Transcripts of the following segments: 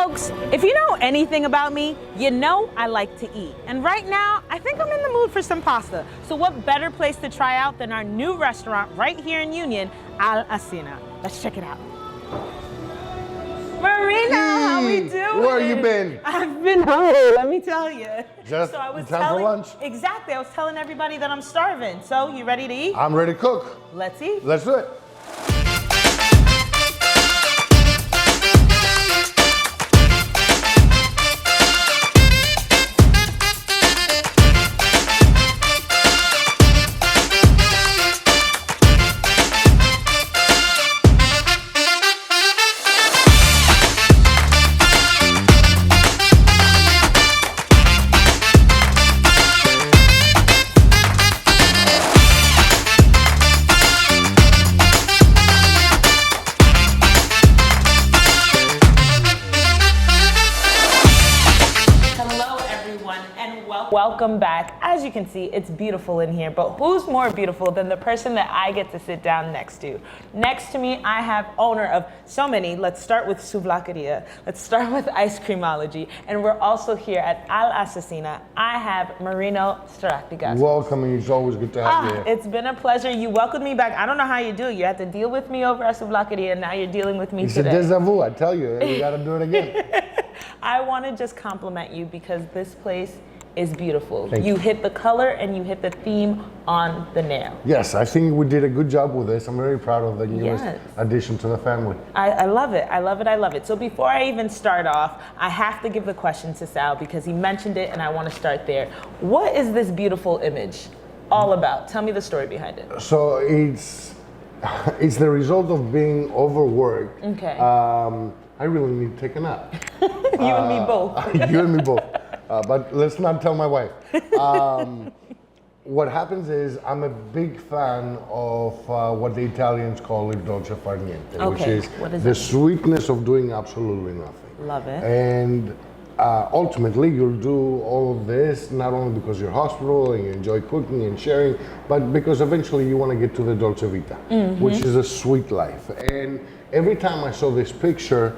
Folks, if you know anything about me, you know I like to eat. And right now, I think I'm in the mood for some pasta. So what better place to try out than our new restaurant right here in Union, Assassina. Let's check it out. Marina, how we doing? Where you been? I've been home, let me tell you. Just so I was time for lunch? Exactly, I was telling everybody that I'm starving. So, you ready to eat? I'm ready to cook. Let's eat. Let's do it. Welcome back. As you can see, it's beautiful in here, but who's more beautiful than the person that I get to sit down next to? Next to me, I have owner of so many. Let's start with Souvlaki. Let's start with Ice Creamology. And we're also here at Assassina. I have Marino Stratigas. Welcome, and it's always good to have you here. It's been a pleasure. You welcomed me back. I don't know how you do. You had to deal with me over at Souvlaki, and now you're dealing with me today. It's a déjà vu, I tell you. You gotta do it again. I want to just compliment you because this place is beautiful. Thank you hit the color and you hit the theme on the nail. Yes, I think we did a good job with this. I'm very proud of the newest addition to the family. I love it. I love it. I love it. So before I even start off, I have to give the question to Sal because he mentioned it and I want to start there. What is this beautiful image all about? Tell me the story behind it. So it's the result of being overworked. Okay. I really need to take a nap. You and me both. You and me both. But let's not tell my wife. What happens is I'm a big fan of what the Italians call il dolce far niente, which is the sweetness of doing absolutely nothing. Love it. And ultimately, you'll do all of this not only because you're hospital and you enjoy cooking and sharing, but because eventually you want to get to the dolce vita, which is a sweet life. And every time I saw this picture,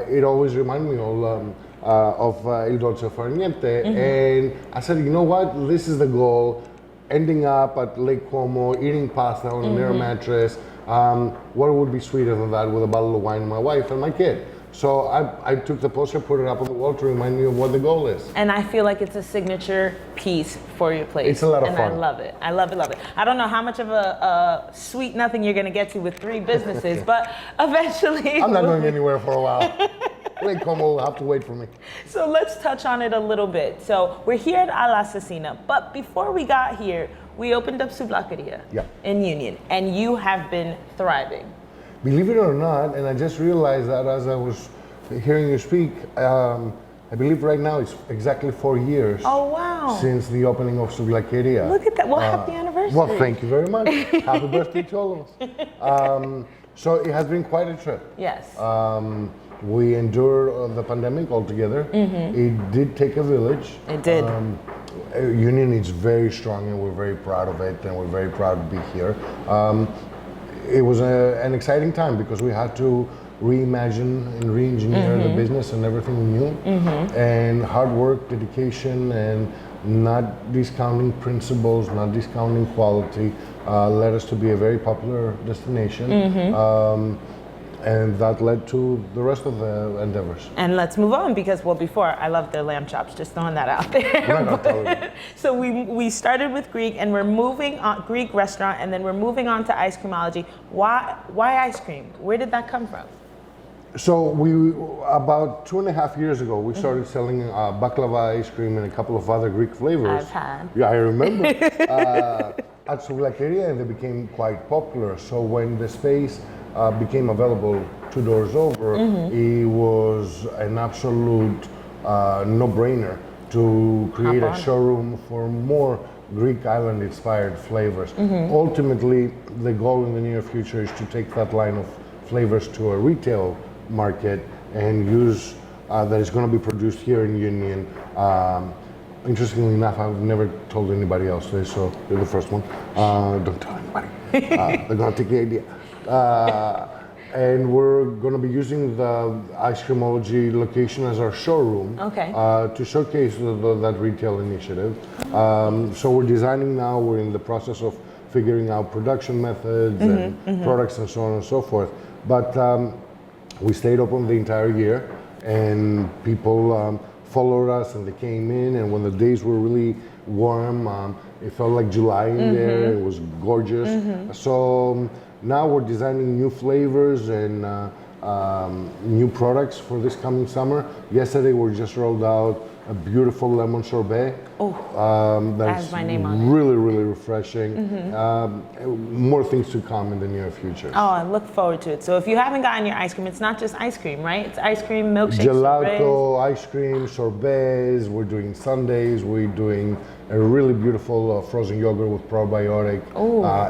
it always reminded me of Il Dolce Far Niente, and I said, you know what, this is the goal, ending up at Lake Como, eating pasta on an air mattress. What would be sweeter than that with a bottle of wine and my wife and my kid? So I took the poster, put it up on the wall to remind me of what the goal is. And I feel like it's a signature piece for your place. It's a lot of fun. And I love it. I love it, love it. I don't know how much of a sweet nothing you're gonna get to with 3 businesses, but eventually. I'm not going anywhere for a while. Lake Como will have to wait for me. So let's touch on it a little bit. So we're here at Assassina, but before we got here, we opened up Souvlaki in Union, and you have been thriving. Believe it or not, and I just realized that as I was hearing you speak, I believe right now it's exactly 4 years since the opening of Souvlaki. Look at that. Well, happy anniversary. Well, thank you very much. Happy birthday to all of us. So it has been quite a trip. Yes. We endured the pandemic altogether. It did take a village. It did. Union is very strong and we're very proud of it and we're very proud to be here. It was an exciting time because we had to reimagine and re-engineer the business and everything we knew. And hard work, dedication, and not discounting principles, not discounting quality, led us to be a very popular destination. And that led to the rest of the endeavors. And let's move on because, well, before, I love their lamb chops, just throwing that out there. So we started with Greek and we're moving on, Greek restaurant, and then we're moving on to ice creamology. Why ice cream? Where did that come from? So about 2.5 years ago, we started selling baklava ice cream and a couple of other Greek flavors. I've had. Yeah, I remember. At Souvlaki, and they became quite popular. So when the space became available 2 doors over, it was an absolute no-brainer to create a showroom for more Greek island-inspired flavors. Ultimately, the goal in the near future is to take that line of flavors to a retail market and use that is going to be produced here in Union. Interestingly enough, I've never told anybody else this, so you're the first one. Don't tell anybody. They're going to take the idea. And we're going to be using the Ice Creamology location as our showroom to showcase that retail initiative. So we're designing now, we're in the process of figuring out production methods and products and so on and so forth. But we stayed open the entire year, and people followed us and they came in, and when the days were really warm, it felt like July in there. It was gorgeous. So now we're designing new flavors and new products for this coming summer. Yesterday we just rolled out a beautiful lemon sorbet. That's my name on it. Really, really refreshing. More things to come in the near future. Oh, I look forward to it. So if you haven't gotten your ice cream, it's not just ice cream, right? It's ice cream, milkshakes, Gelato, sorbets. ice cream, sorbets. We're doing sundaes. We're doing a really beautiful frozen yogurt with probiotic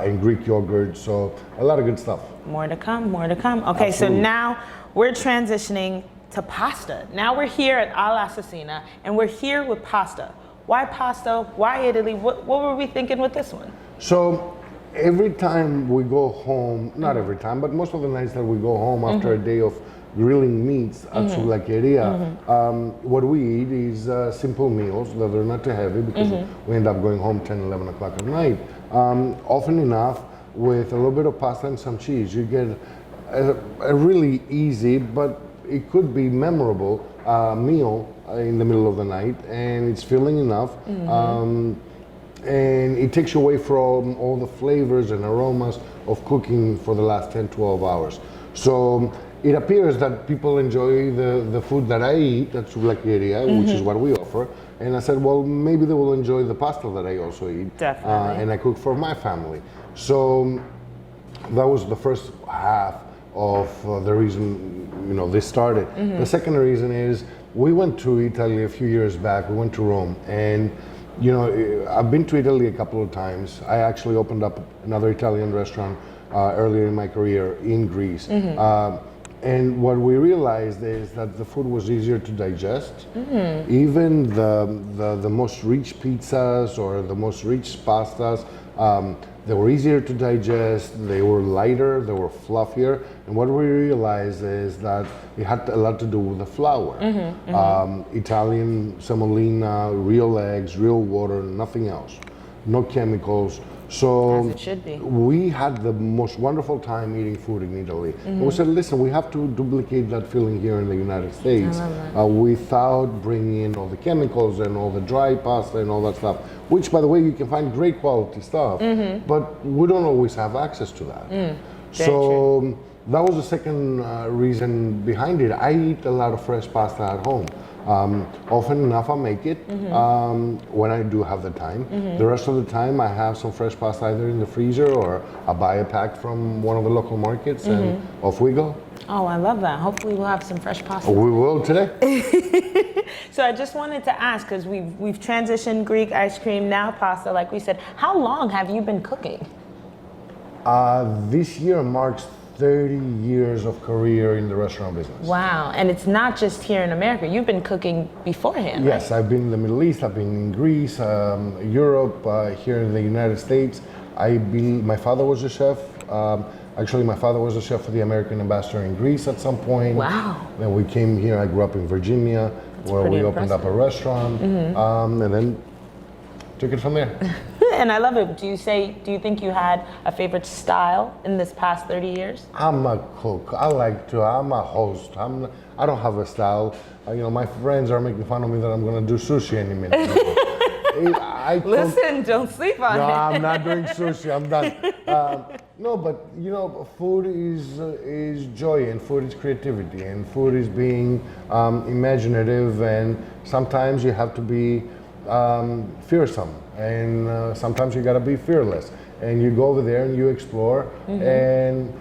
and Greek yogurt. So a lot of good stuff. More to come, more to come. Okay, Absolutely. So now we're transitioning to pasta. Now we're here at Assassina, and we're here with pasta. Why pasta? Why Italy? What were we thinking with this one? So every time we go home, not every time, but most of the nights that we go home after a day of grilling meats at Souvlaki, what we eat is simple meals that are not too heavy, because we end up going home 10, 11 o'clock at night. Often enough, with a little bit of pasta and some cheese, you get a really easy, but it could be memorable meal in the middle of the night, and it's filling enough. And it takes you away from all the flavors and aromas of cooking for the last 10, 12 hours. So it appears that people enjoy the food that I eat at Souvlaki, which is what we offer. And I said, well, maybe they will enjoy the pasta that I also eat. Definitely. And I cook for my family. So that was the first half of the reason, this started. The second reason is we went to Italy a few years back. We went to Rome, and I've been to Italy a couple of times. I actually opened up another Italian restaurant earlier in my career in Greece. And what we realized is that the food was easier to digest. Even the most rich pizzas or the most rich pastas, they were easier to digest, they were lighter, they were fluffier. And what we realized is that it had a lot to do with the flour. Italian semolina, real eggs, real water, nothing else. No chemicals. So As it should be. we had the most wonderful time eating food in Italy. And we said, listen, we have to duplicate that feeling here in the United States without bringing in all the chemicals and all the dry pasta and all that stuff, which, by the way, you can find great quality stuff, but we don't always have access to that. So that was the second reason behind it. I eat a lot of fresh pasta at home. Often enough, I make it when I do have the time. The rest of the time, I have some fresh pasta either in the freezer, or I buy a pack from one of the local markets, and off we go. Oh, I love that. Hopefully we'll have some fresh pasta. We will today. So I just wanted to ask, because we've transitioned Greek ice cream, now pasta, like we said. How long have you been cooking? This year marks 30 years of career in the restaurant business. Wow, and it's not just here in America. You've been cooking beforehand, Yes, right? I've been in the Middle East, I've been in Greece, Europe, here in the United States. My father was a chef. Actually, my father was a chef for the American ambassador in Greece at some point. Wow. Then we came here, I grew up in Virginia, where we pretty opened up a restaurant, and then took it from there. And I love it. Do you think you had a favorite style in this past 30 years? I'm a cook. I'm a host. I don't have a style. My friends are making fun of me that I'm going to do sushi any minute. I cook. Listen, don't sleep on No, it. I'm not doing sushi. I'm done. No, but food is joy, and food is creativity, and food is being imaginative, and sometimes you have to be fearsome, and sometimes you gotta be fearless, and you go over there and you explore. And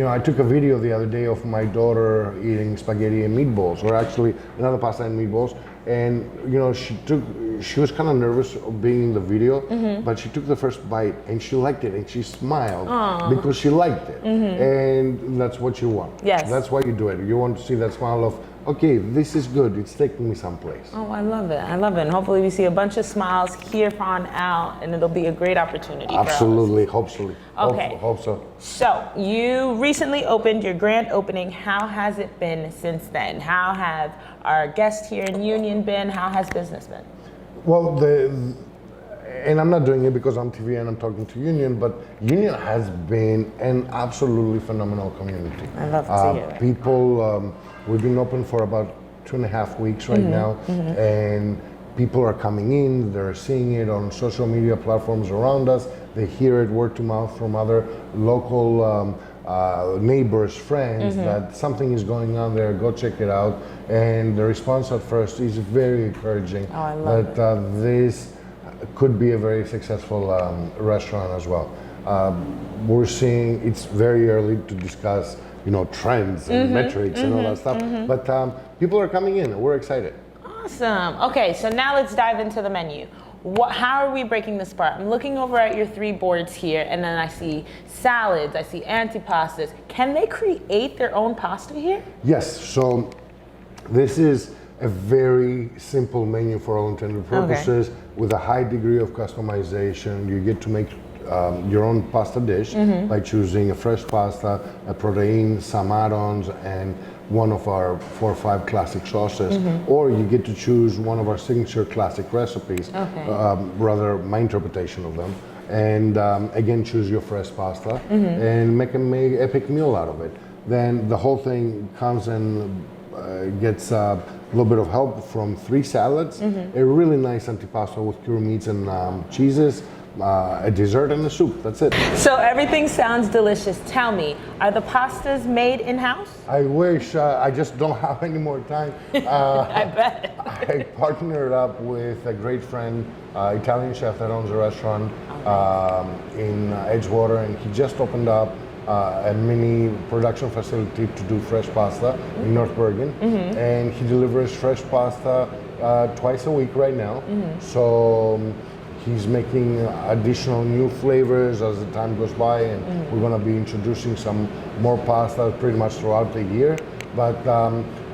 I took a video the other day of my daughter eating spaghetti and meatballs, or actually another pasta and meatballs, and she was kind of nervous of being in the video, but she took the first bite and she liked it, and she smiled because she liked it. And that's what you want. Yes. That's why you do it. You want to see that smile of okay, this is good. It's taking me someplace. Oh, I love it. I love it. And hopefully we see a bunch of smiles here on out, and it'll be a great opportunity Absolutely, hopefully. Okay. Hope so. So you recently opened your grand opening. How has it been since then? How have our guests here in Union been? How has business been? Well, and I'm not doing it because I'm TV and I'm talking to Union, but Union has been an absolutely phenomenal community. I love to hear it. People, we've been open for about 2.5 weeks right now, and people are coming in, they're seeing it on social media platforms around us, they hear it word to mouth from other local neighbors, friends, that something is going on there, go check it out. And the response at first is very encouraging. Oh, I love that this could be a very successful restaurant as well. We're seeing, it's very early to discuss, trends and metrics and all that stuff, but people are coming in, we're excited. Awesome. Okay, so now let's dive into the menu. How are we breaking this apart? I'm looking over at your 3 boards here, and then I see salads, I see antipastas. Can they create their own pasta here? Yes, so this is a very simple menu for all intended purposes, with a high degree of customization. You get to make your own pasta dish by choosing a fresh pasta, a protein, some add-ons, and one of our 4 or 5 classic sauces, or you get to choose one of our signature classic recipes, rather my interpretation of them, and again choose your fresh pasta and make an epic meal out of it. Then the whole thing comes and gets a little bit of help from 3 salads, a really nice antipasto with cured meats and cheeses, a dessert and a soup. That's it. So everything sounds delicious. Tell me, are the pastas made in-house? I wish. I just don't have any more time. I bet. I partnered up with a great friend, Italian chef that owns a restaurant in Edgewater, and he just opened up a mini production facility to do fresh pasta in North Bergen, and he delivers fresh pasta twice a week right now. So he's making additional new flavors as the time goes by, and we're going to be introducing some more pasta pretty much throughout the year. But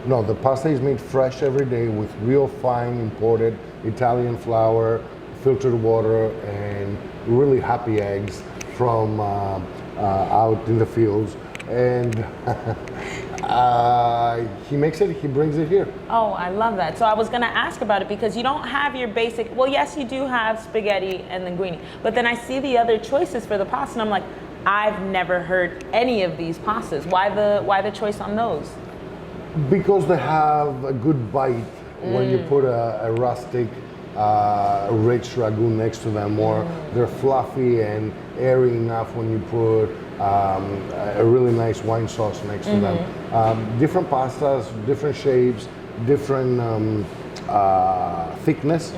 no, the pasta is made fresh every day with real fine imported Italian flour, filtered water, and really happy eggs from out in the fields. And he makes it, he brings it here. Oh, I love that. So I was gonna ask about it because you don't have your basic, well, yes, you do have spaghetti and linguine, but then I see the other choices for the pasta and I'm like, I've never heard any of these pastas. Why the choice on those? Because they have a good bite when you put a rustic, rich ragu next to them, or they're fluffy and airy enough when you put a really nice wine sauce next to them. Different pastas, different shapes, different thickness,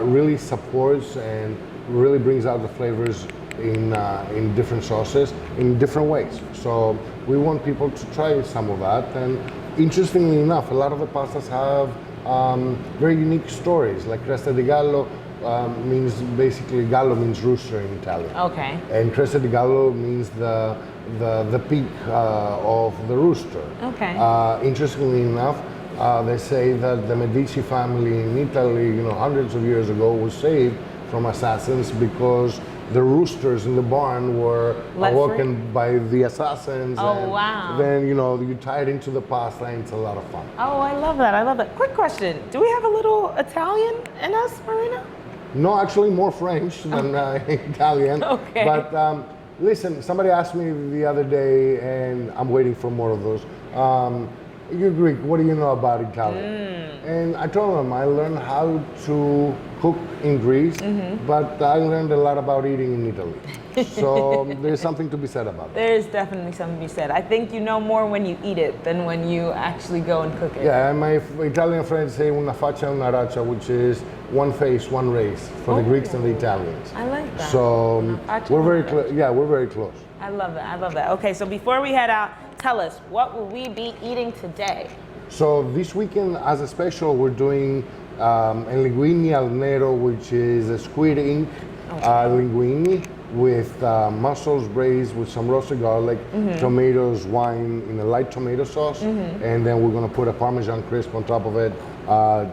really supports and really brings out the flavors in different sauces in different ways. So we want people to try some of that. And interestingly enough, a lot of the pastas have very unique stories. Like Cresta di Gallo means basically, Gallo means rooster in Italian. Okay. And Cresta di Gallo means the peak of the rooster. Okay. Interestingly enough, they say that the Medici family in Italy, hundreds of years ago, was saved from assassins because the roosters in the barn were awoken by the assassins. Oh, and wow. Then, you tie it into the pasta and it's a lot of fun. Oh, I love that. I love that. Quick question. Do we have a little Italian in us, Marina? No, actually more French than Italian. Okay. But listen, somebody asked me the other day, and I'm waiting for more of those. You're Greek, what do you know about Italian? And I told them I learned how to cook in Greece, but I learned a lot about eating in Italy. So there's something to be said about that. There is definitely something to be said. I think you know more when you eat it than when you actually go and cook it. Yeah, and my Italian friends say una faccia una raccia, which is one face, one race for the Greeks and the Italians. I like that. So we're very close. Yeah, we're very close. I love that. I love that. Okay, so before we head out, tell us, what will we be eating today? So this weekend, as a special, we're doing a linguine al nero, which is a squid ink linguine with mussels braised with some roasted garlic, tomatoes, wine in a light tomato sauce, and then we're gonna put a Parmesan crisp on top of it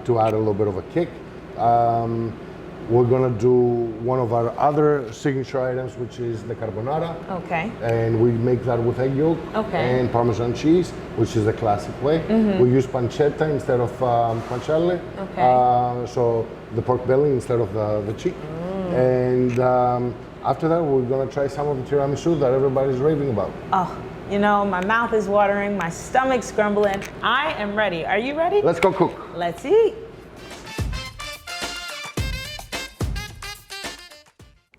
to add a little bit of a kick. We're gonna do one of our other signature items, which is the carbonara. Okay. And we make that with egg yolk and Parmesan cheese, which is the classic way. We use pancetta instead of pancelle. Okay. So the pork belly instead of the cheek. And after that, we're gonna try some of the tiramisu that everybody's raving about. Oh, you know, my mouth is watering, my stomach's grumbling. I am ready. Are you ready? Let's go cook. Let's eat.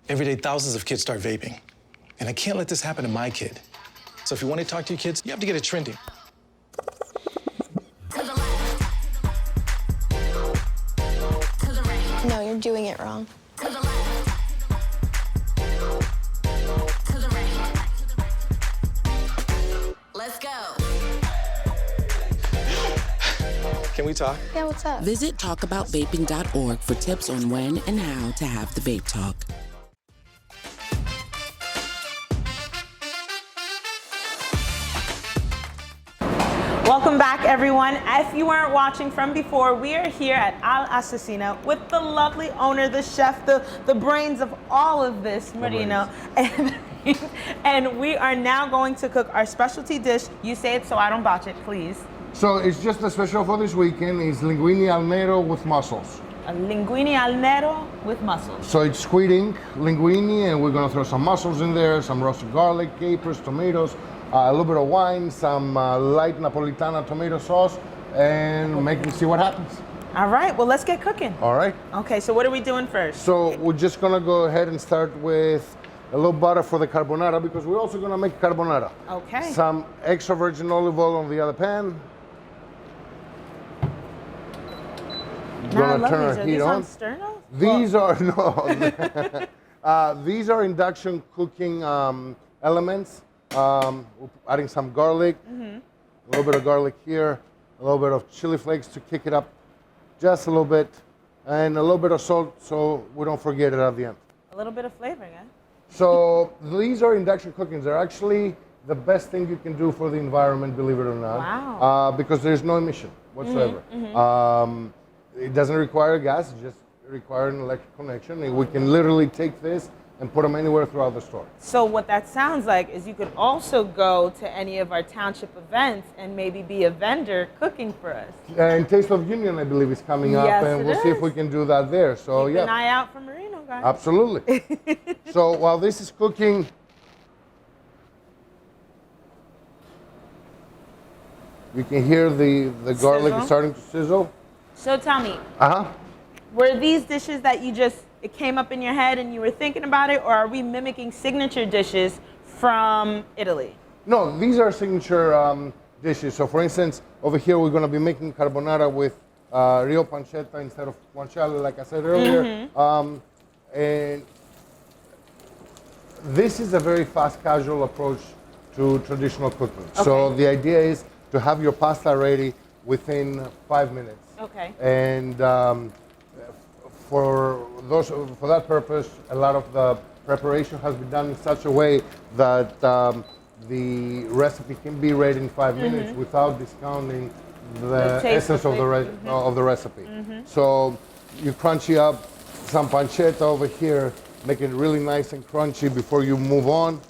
Every day, thousands of kids start vaping. And I can't let this happen to my kid. So if you want to talk to your kids, you have to get it trending. No, you're doing it wrong. Let's go. Can we talk? Yeah, what's up? Visit talkaboutvaping.org for tips on when and how to have the vape talk. Welcome back, everyone. If you weren't watching from before, we are here at Assassina with the lovely owner, the chef, the brains of all of this, Marino. And we are now going to cook our specialty dish. You say it so I don't botch it, please. So it's just a special for this weekend. It's linguine al nero with mussels. A linguine al nero with mussels. So it's squid ink, linguine, and we're gonna throw some mussels in there, some roasted garlic, capers, tomatoes, a little bit of wine, some light Napolitana tomato sauce, and see what happens. All right, well, let's get cooking. All right. Okay, so what are we doing first? So we're just gonna go ahead and start with a little butter for the carbonara because we're also gonna make carbonara. Okay. Some extra virgin olive oil on the other pan. Now, I love turn these. our Are heat these on. Sterno? These are no. These are induction cooking elements. Adding some garlic, a little bit of garlic here, a little bit of chili flakes to kick it up just a little bit, and a little bit of salt so we don't forget it at the end. A little bit of flavor, yeah? So these are induction cookings. They're actually the best thing you can do for the environment, believe it or not. Wow. Because there's no emission whatsoever. It doesn't require gas, it just requires an electric connection. And we can literally take this and put them anywhere throughout the store. So what that sounds like is you could also go to any of our township events and maybe be a vendor cooking for us. And Taste of Union, I believe, is coming up, Yes, and it we'll see if is. we can do that there. So Keep yeah, an eye out for Marino, guys. absolutely. So while this is cooking, you can hear the garlic Sizzle. is starting to sizzle. So tell me, Uh-huh. were these dishes that it came up in your head and you were thinking about it, or are we mimicking signature dishes from Italy? No, these are signature dishes. So for instance, over here we're going to be making carbonara with real pancetta instead of guanciale, like I said earlier. And this is a very fast casual approach to traditional cooking. So the idea is to have your pasta ready within 5 minutes. Okay. And for that purpose, a lot of the preparation has been done in such a way that the recipe can be ready in 5 minutes without discounting the taste essence of the recipe. So you crunchy up some pancetta over here, make it really nice and crunchy before you move on.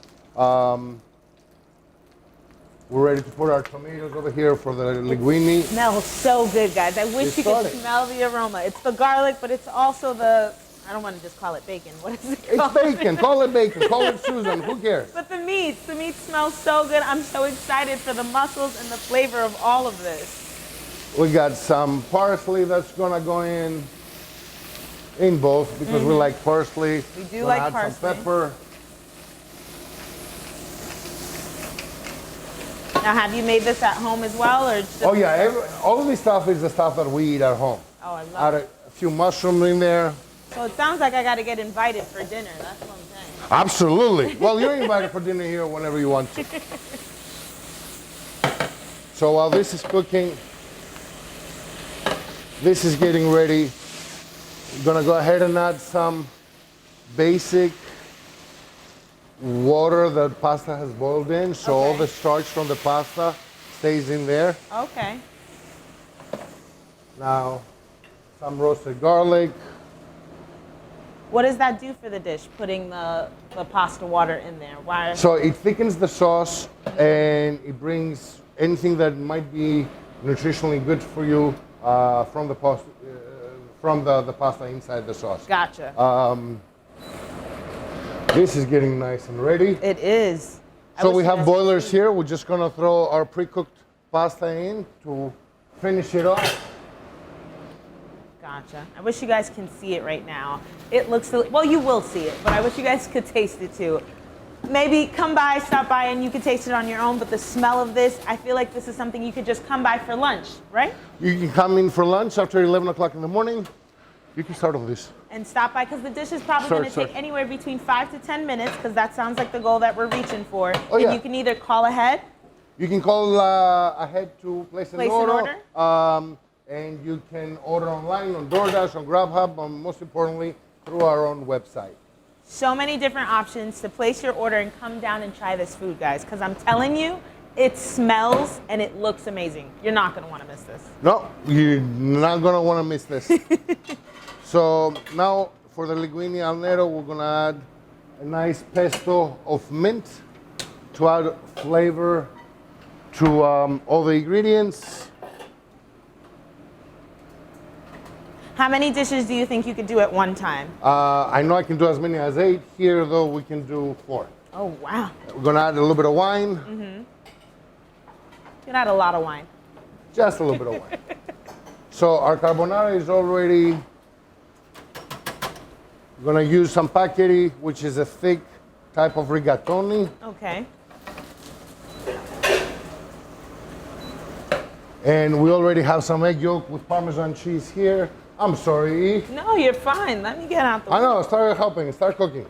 We're ready to put our tomatoes over here for the linguine. Smells so good, guys. I wish you could smell the aroma. It's the garlic, but it's also I don't want to just call it bacon. What is it called? It's bacon. Call it bacon. Call it Susan. Who cares? But the meat smells so good. I'm so excited for the mussels and the flavor of all of this. We got some parsley that's gonna go in both because we like parsley. We do Gonna like add parsley. some pepper. Now, have you made this at home as well, or just? Oh yeah, all of this stuff is the stuff that we eat at home. Oh, I love Add it. a few mushrooms in there. So it sounds like I got to get invited for dinner. That's what I'm saying. Absolutely. Well, you're invited for dinner here whenever you want to. So while this is cooking, this is getting ready. I'm gonna go ahead and add some basic water that pasta has boiled in, so all the starch from the pasta stays in there. Okay. Now, some roasted garlic. What does that do for the dish, putting the pasta water in there? Why? So it thickens the sauce and it brings anything that might be nutritionally good for you from the pasta inside the sauce. Gotcha. This is getting nice and ready. It is. So we have boilers here. We're just gonna throw our pre-cooked pasta in to finish it off. Gotcha. I wish you guys can see it right now. It looks, well, you will see it, but I wish you guys could taste it too. Maybe come by, stop by, and you can taste it on your own, but the smell of this, I feel like this is something you could just come by for lunch, right? You can come in for lunch after 11 o'clock in the morning. You can start on this. And stop by, because the dish is probably going to take anywhere between 5 to 10 minutes, because that sounds like the goal that we're reaching for. Oh, yeah. And you can either call ahead. You can call ahead to place an order. And you can order online on DoorDash, on Grubhub, and most importantly, through our own website. So many different options to place your order and come down and try this food, guys, because I'm telling you, it smells and it looks amazing. You're not going to want to miss this. No, you're not going to want to miss this. So now for the linguine al nero, we're going to add a nice pesto of mint to add flavor to all the ingredients. How many dishes do you think you could do at one time? I know I can do as many as 8. Here, though, we can do 4. Oh, wow. We're going to add a little bit of wine. You can add a lot of wine. Just a little bit of wine. So our carbonara is already. We're going to use some paccheri, which is a thick type of rigatoni. Okay. And we already have some egg yolk with Parmesan cheese here. I'm sorry, E. No, you're fine. Let me get out the way. I know, start helping, start cooking.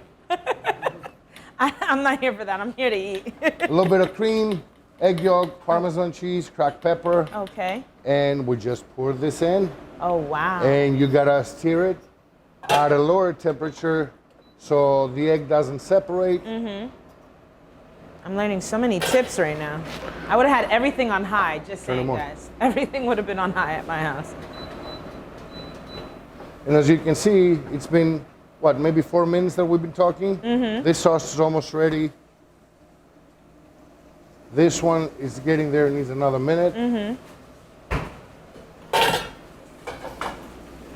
I'm not here for that. I'm here to eat. A little bit of cream, egg yolk, Parmesan cheese, cracked pepper. Okay. And we just pour this in. Oh, wow. And you gotta stir it at a lower temperature so the egg doesn't separate. I'm learning so many tips right now. I would have had everything on high, just saying, them on. guys. Everything would have been on high at my house. And as you can see, it's been, what, maybe 4 minutes that we've been talking? This sauce is almost ready. This one is getting there, needs another minute.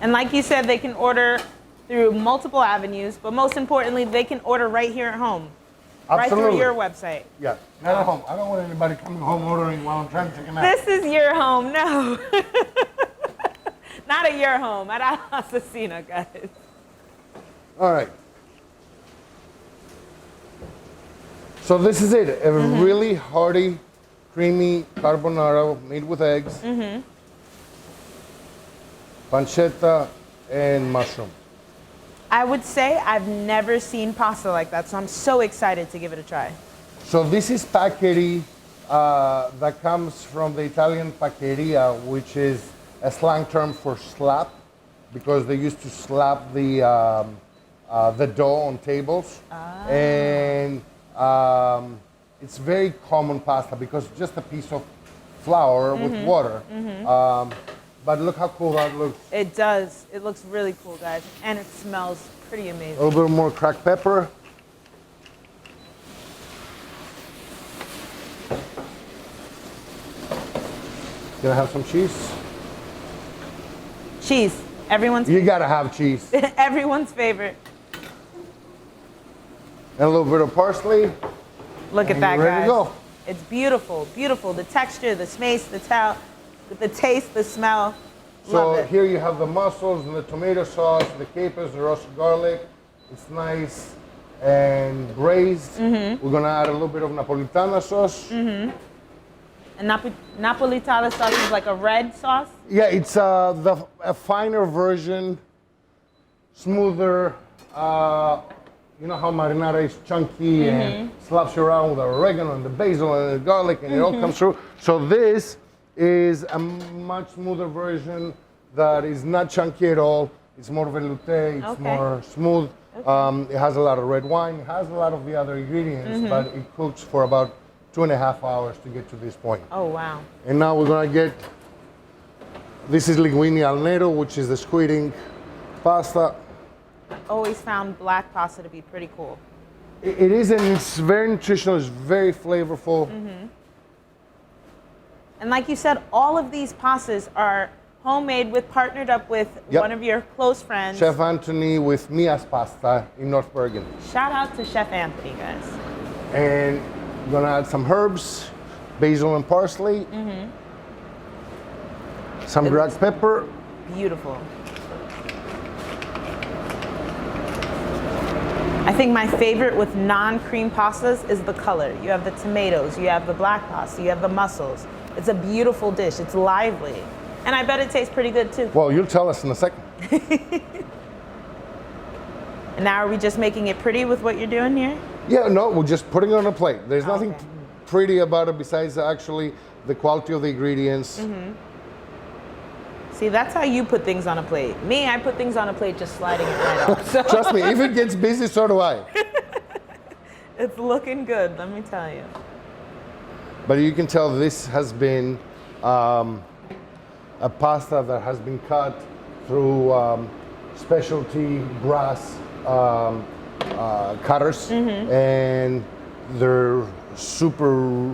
And like you said, they can order through multiple avenues, but most importantly, they can order right here at home. Right through your website. Yeah, not at home. I don't want anybody coming home ordering while I'm trying to take a nap. This is your home, no. Not at your home, at Assassina, guys. All right. So this is it, a really hearty, creamy carbonara made with eggs, pancetta, and mushroom. I would say I've never seen pasta like that, so I'm so excited to give it a try. So this is paccheri that comes from the Italian paccheria, which is a slang term for slap, because they used to slap the dough on tables. And it's very common pasta because it's just a piece of flour with water. But look how cool that looks. It does. It looks really cool, guys. And it smells pretty amazing. A little bit more cracked pepper. Gonna have some cheese? Cheese. Everyone's You gotta have cheese. everyone's favorite. And a little bit of parsley. Look at And that, you're ready guys. to go. It's beautiful, beautiful. The texture, the taste, the taste, the smell. Love So it. here you have the mussels and the tomato sauce, the capers, the roasted garlic. It's nice and braised. We're gonna add a little bit of Napolitana sauce. And Napolitana sauce is like a red sauce. Yeah, it's a finer version, smoother. You know how marinara is chunky and slaps you around with the oregano and the basil and the garlic and it all comes through. So this is a much smoother version that is not chunky at all. It's more velouté, it's more smooth. Okay. It has a lot of red wine, it has a lot of the other ingredients, but it cooks for about 2.5 hours to get to this point. Oh, wow. And now we're gonna get, this is linguine al nero, which is the squid ink pasta. Always found black pasta to be pretty cool. It is, and it's very nutritional, it's very flavorful. And like you said, all of these pastas are homemade partnered up with Yep. one of your close friends. Chef Anthony with Mia's Pasta in North Bergen. Shout out to Chef Anthony, guys. And we're gonna add some herbs, basil and parsley, some black pepper. Beautiful. I think my favorite with non-cream pastas is the color. You have the tomatoes, you have the black pasta, you have the mussels. It's a beautiful dish. It's lively. And I bet it tastes pretty good too. Well, you'll tell us in a second. And now are we just making it pretty with what you're doing here? Yeah, no, we're just putting it on a plate. There's nothing Okay. pretty about it besides actually the quality of the ingredients. See, that's how you put things on a plate. Me, I put things on a plate just sliding it right off. So Trust me, if it gets busy, so do I. it's looking good, let me tell you. But you can tell this has been a pasta that has been cut through specialty brass cutters, and they're super.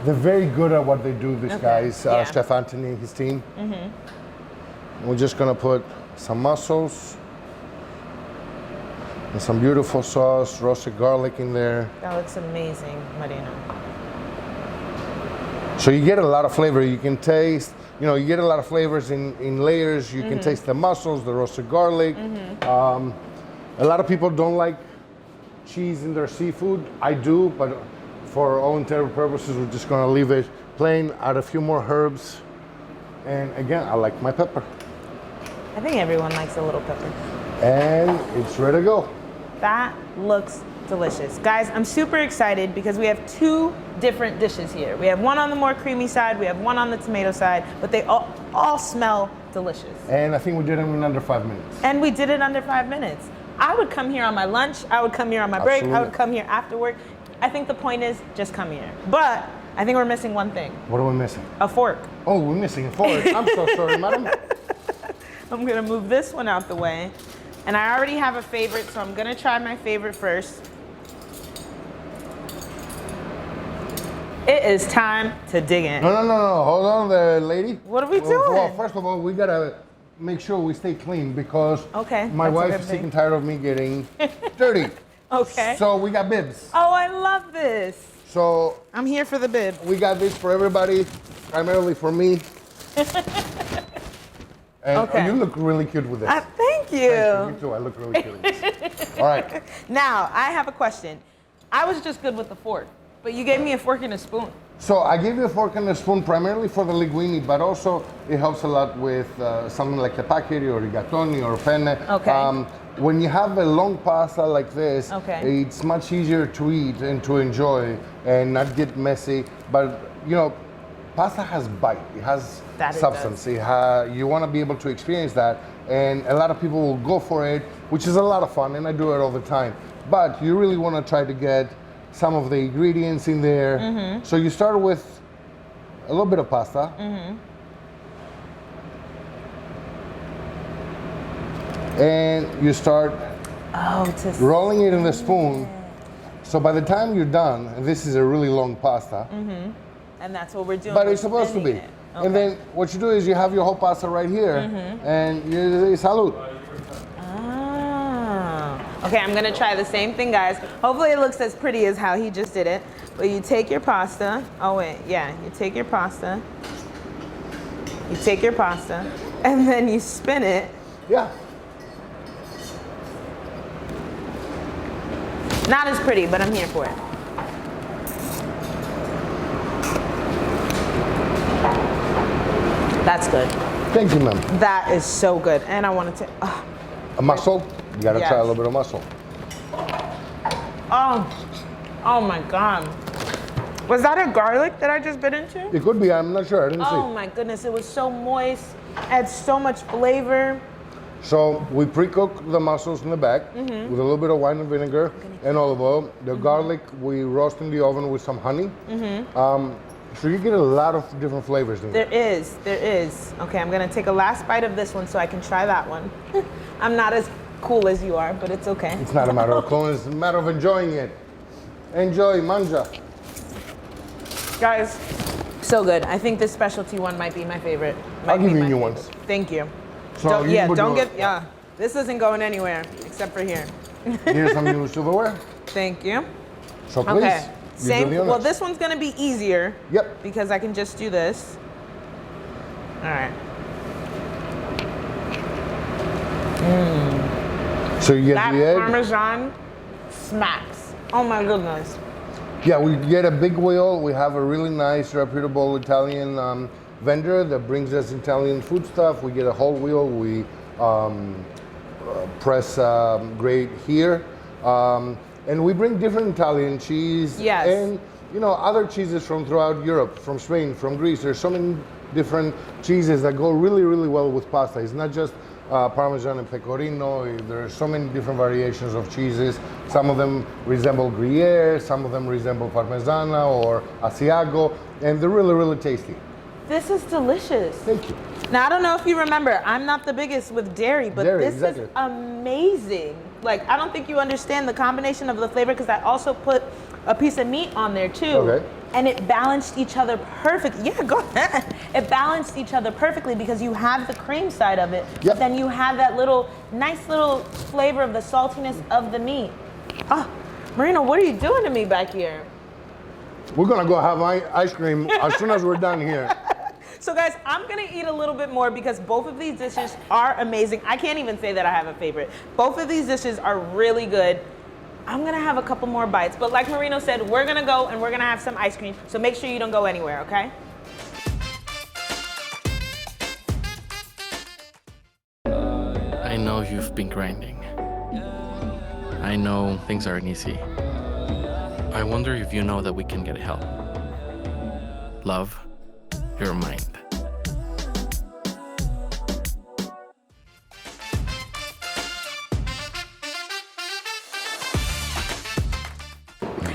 They're very good at what they do. These Okay, guys, yeah. Chef Anthony and his team. We're just gonna put some mussels and some beautiful sauce, roasted garlic in there. That looks amazing, Marina. So you get a lot of flavor. You can taste, you get a lot of flavors in layers. You can taste the mussels, the roasted garlic. A lot of people don't like cheese in their seafood. I do, but for all intended purposes, we're just gonna leave it plain, add a few more herbs. And again, I like my pepper. I think everyone likes a little pepper. And it's ready to go. That looks delicious. Guys, I'm super excited because we have two different dishes here. We have one on the more creamy side, we have one on the tomato side, but they all smell delicious. And I think we did them in under 5 minutes. And we did it under 5 minutes. I would come here on my lunch, I would come here on my break, I Absolutely. would come here after work. I think the point is just come here. But I think we're missing one thing, What are we missing? a fork. Oh, we're missing a fork. I'm so sorry, madam. I'm gonna move this one out the way. And I already have a favorite, so I'm gonna try my favorite first. It is time to dig in. No. Hold on there, lady. What are we Well, doing? first of all, we gotta make sure we stay clean because Okay, my that's a wife good is sick thing. and tired of me getting dirty. Okay. So we got bibs. Oh, I love this. So I'm here for the bib. we got this for everybody, primarily for me. And Okay. you look really cute with this. Thank you. Thank you. Me too. I look really cute with this. All right. Now, I have a question. I was just good with the fork, but you gave me a fork and a spoon. So I gave you a fork and a spoon primarily for the linguine, but also it helps a lot with something like the paccheri or rigatoni or penne. Okay. When you have a long pasta like this, Okay. it's much easier to eat and to enjoy and not get messy. But pasta has bite. It has That it substance. You want to be able to experience that, and a lot of people will go for it, which is a lot of fun, and I do it all the time. But you really want to try to get some of the ingredients in there. Mm-hmm. So you start with a little bit of pasta. Mm-hmm. And you start rolling it in the spoon. So by the time you're done, and this is a really long pasta, And that's what we're doing. but we're it's supposed to be. spinning it. Okay. And then what you do is you have your whole pasta right here, and you say salud. Ah. Okay, I'm gonna try the same thing, guys. Hopefully it looks as pretty as how he just did it. But you take your pasta. Oh wait, yeah, you take your pasta. You take your pasta, and then you spin it. Yeah. Not as pretty, but I'm here for it. That's good. Thank you, ma'am. That is so good. And I wanted to. A mussel. You gotta Yes. try a little bit of mussel. Oh my God. Was that a garlic that I just bit into? It could be. I'm not sure. I didn't Oh see. my goodness, it was so moist. It had so much flavor. So we pre-cook the mussels in the back with a little bit of wine and vinegar and olive oil. The garlic we roast in the oven with some honey. So you get a lot of different flavors in there. There is. Okay, I'm gonna take a last bite of this one so I can try that one. I'm not as cool as you are, but it's okay. It's not a matter of coolness, it's a matter of enjoying it. Enjoy, manja. Guys, so good. I think this specialty one might be my favorite. I'll give you new ones. Thank you. So This isn't going anywhere except for here. Here's some new silverware. Thank you. So please, Okay. you do the honors. Well, this one's gonna be easier. Yep. Because I can just do this. All right. So you get That the egg. Parmesan smacks. Oh my goodness. Yeah, we get a big wheel. We have a really nice, reputable Italian vendor that brings us Italian food stuff. We get a whole wheel. We press grate here. And we bring different Italian cheese. Yes. And, you know, other cheeses from throughout Europe, from Spain, from Greece. There's so many different cheeses that go really, really well with pasta. It's not just Parmesan and Pecorino. There are so many different variations of cheeses. Some of them resemble Gruyere, some of them resemble Parmesana or Asiago, and they're really, really tasty. This is delicious. Thank you. Now, I don't know if you remember, I'm not the biggest with dairy, but Dairy, this exactly. is amazing. Like, I don't think you understand the combination of the flavor because I also put a piece of meat on there too. Okay. And it balanced each other perfectly. Yeah, go ahead. It balanced each other perfectly because you have the cream side of it, Yep. but then you have that nice little flavor of the saltiness of the meat. Ah, Marina, what are you doing to me back here? We're gonna go have ice cream as soon as we're done here. So guys, I'm gonna eat a little bit more because both of these dishes are amazing. I can't even say that I have a favorite. Both of these dishes are really good. I'm gonna have a couple more bites, but like Marino said, we're gonna go and we're gonna have some ice cream. So make sure you don't go anywhere, okay? I know you've been grinding. I know things aren't easy. I wonder if you know that we can get help. Love your mind.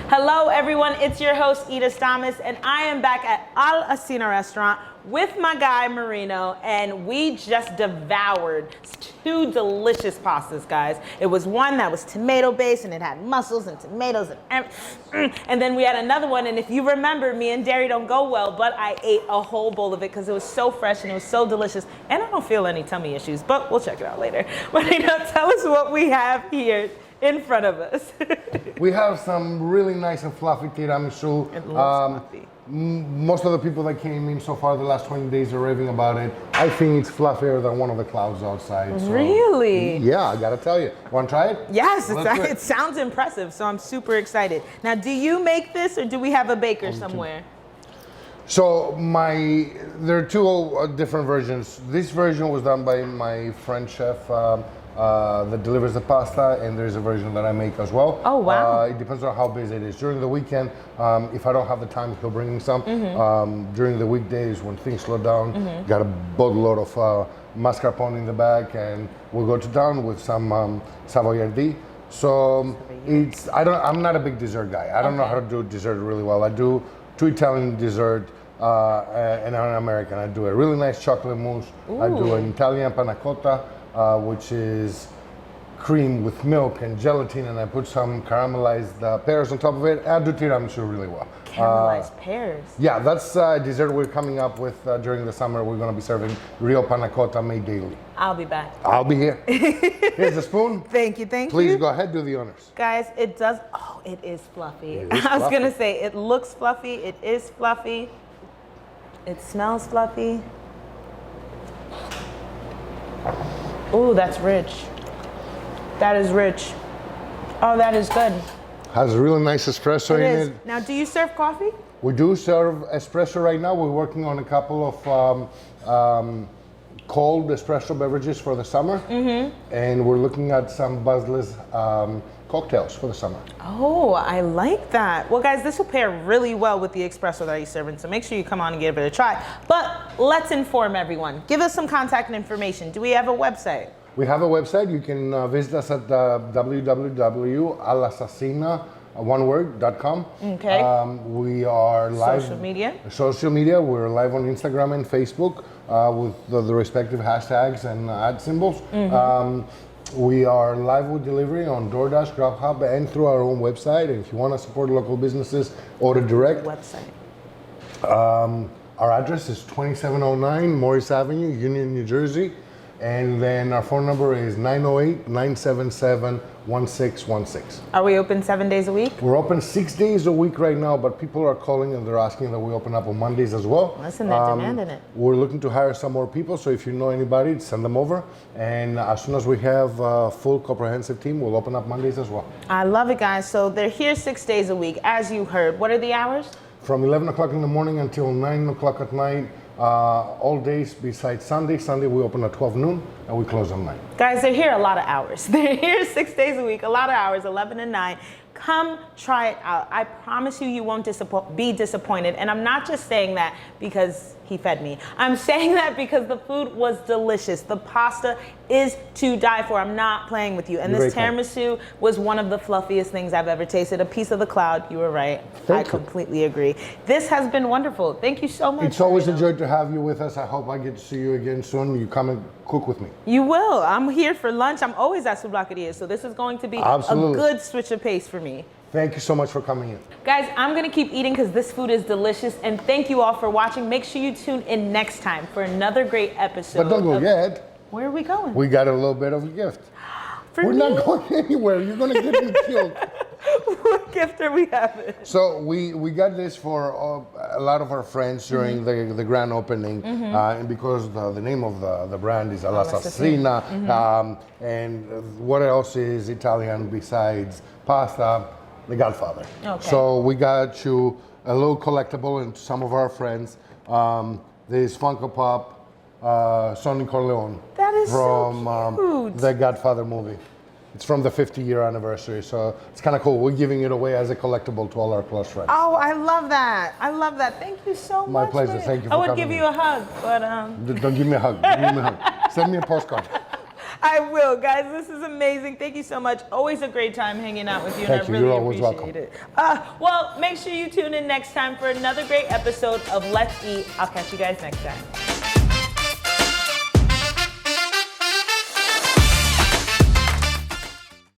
Hello everyone, it's your host Ida Stamas and I am back at Assassina restaurant with my guy Marino, and we just devoured 2 delicious pastas, guys. It was one that was tomato based and it had mussels and tomatoes and then we had another one, and if you remember, me and dairy don't go well, but I ate a whole bowl of it because it was so fresh and it was so delicious, and I don't feel any tummy issues, but we'll check it out later. Marino, tell us what we have here in front of us. We have some really nice and fluffy tiramisu. It looks fluffy. Most of the people that came in so far the last 20 days are raving about it. I think it's fluffier than one of the clouds outside. So, Really? yeah, I gotta tell you. Want to try it? Yes, Let's do it sounds impressive, so I'm super excited. Now, do you make this or do we have a baker somewhere? So there are 2 different versions. This version was done by my French chef that delivers the pasta, and there's a version that I make as well. Oh, wow. It depends on how busy it is. During the weekend, if I don't have the time, he'll bring me some. During the weekdays, when things slow down, got a boatload of mascarpone in the back, and we'll go to town with some savoyardi. So I'm not a big dessert guy. I don't know how to do dessert really well. I do 2 Italian dessert and an American. I do a really nice chocolate mousse. Ooh. I do an Italian panna cotta, which is cream with milk and gelatin, and I put some caramelized pears on top of it. I do tiramisu really well. Caramelized pears. Yeah, that's a dessert we're coming up with during the summer. We're going to be serving real panna cotta made daily. I'll be back. I'll be here. Here's a spoon. Thank you. Please go ahead, do the honors. Guys, it is fluffy. It is I was fluffy. gonna say, it looks fluffy, it is fluffy, it smells fluffy. Ooh, that's rich. That is rich. Oh, that is good. Has a really nice espresso It in is. it. Now, do you serve coffee? We do serve espresso right now. We're working on a couple of cold espresso beverages for the summer. And we're looking at some buzzless cocktails for the summer. Oh, I like that. Well, guys, this will pair really well with the espresso that you're serving, so make sure you come on and give it a try. But let's inform everyone. Give us some contact information. Do we have a website? We have a website. You can visit us at www.alassasina.com. Okay. We are live. Social media? Social media. We're live on Instagram and Facebook with the respective hashtags and ad symbols. We are live with delivery on DoorDash, Grubhub, and through our own website. And if you want to support local businesses, order direct. Website. Our address is 2709 Morris Avenue, Union, New Jersey. And then our phone number is 908-977-1616. Are we open 7 days a week? We're open 6 days a week right now, but people are calling and they're asking that we open up on Mondays as well. Listen, they're demanding it. We're looking to hire some more people, so if you know anybody, send them over. And as soon as we have a full comprehensive team, we'll open up Mondays as well. I love it, guys. So they're here 6 days a week, as you heard. What are the hours? From 11 o'clock in the morning until 9 o'clock at night. All days besides Sunday. Sunday we open at 12 noon and we close at 9. Guys, they're here a lot of hours. They're here 6 days a week, a lot of hours, 11 to 9. Come try it out. I promise you, you won't be disappointed. And I'm not just saying that because he fed me. I'm saying that because the food was delicious. The pasta is to die for. I'm not playing with you. And this tiramisu was one of the fluffiest things I've ever tasted. A piece of the cloud. You were right. I completely agree. This has been wonderful. Thank you so much. It's always a joy to have you with us. I hope I get to see you again soon. You come and cook with me. You will. I'm here for lunch. I'm always at Sublaqueria, so this is going to be a good switch of pace for me. Thank you so much for coming in. Guys, I'm gonna keep eating because this food is delicious, and thank you all for watching. Make sure you tune in next time for another great episode. But don't go yet. Where are we going? We got a little bit of a gift. We're not going anywhere. You're gonna get me killed. What gift are we having? So we got this for a lot of our friends during the grand opening, and because the name of the brand is Assassina, and what else is Italian besides pasta? The Godfather. Okay. So we got you a little collectible and some of our friends. This Funko Pop, Sonny Corleone. That is from so cute. The Godfather movie. It's from the 50-year anniversary, so it's kind of cool. We're giving it away as a collectible to all our close friends. Oh, I love that. I love that. Thank you so much. My pleasure. Thank you for coming. I would give you a hug, but Don't give me a hug. Give me a hug. Send me a postcard. I will, guys. This is amazing. Thank you so much. Always a great time hanging out with you, and I really appreciate it. Well, make sure you tune in next time for another great episode of Let's Eat. I'll catch you guys next time.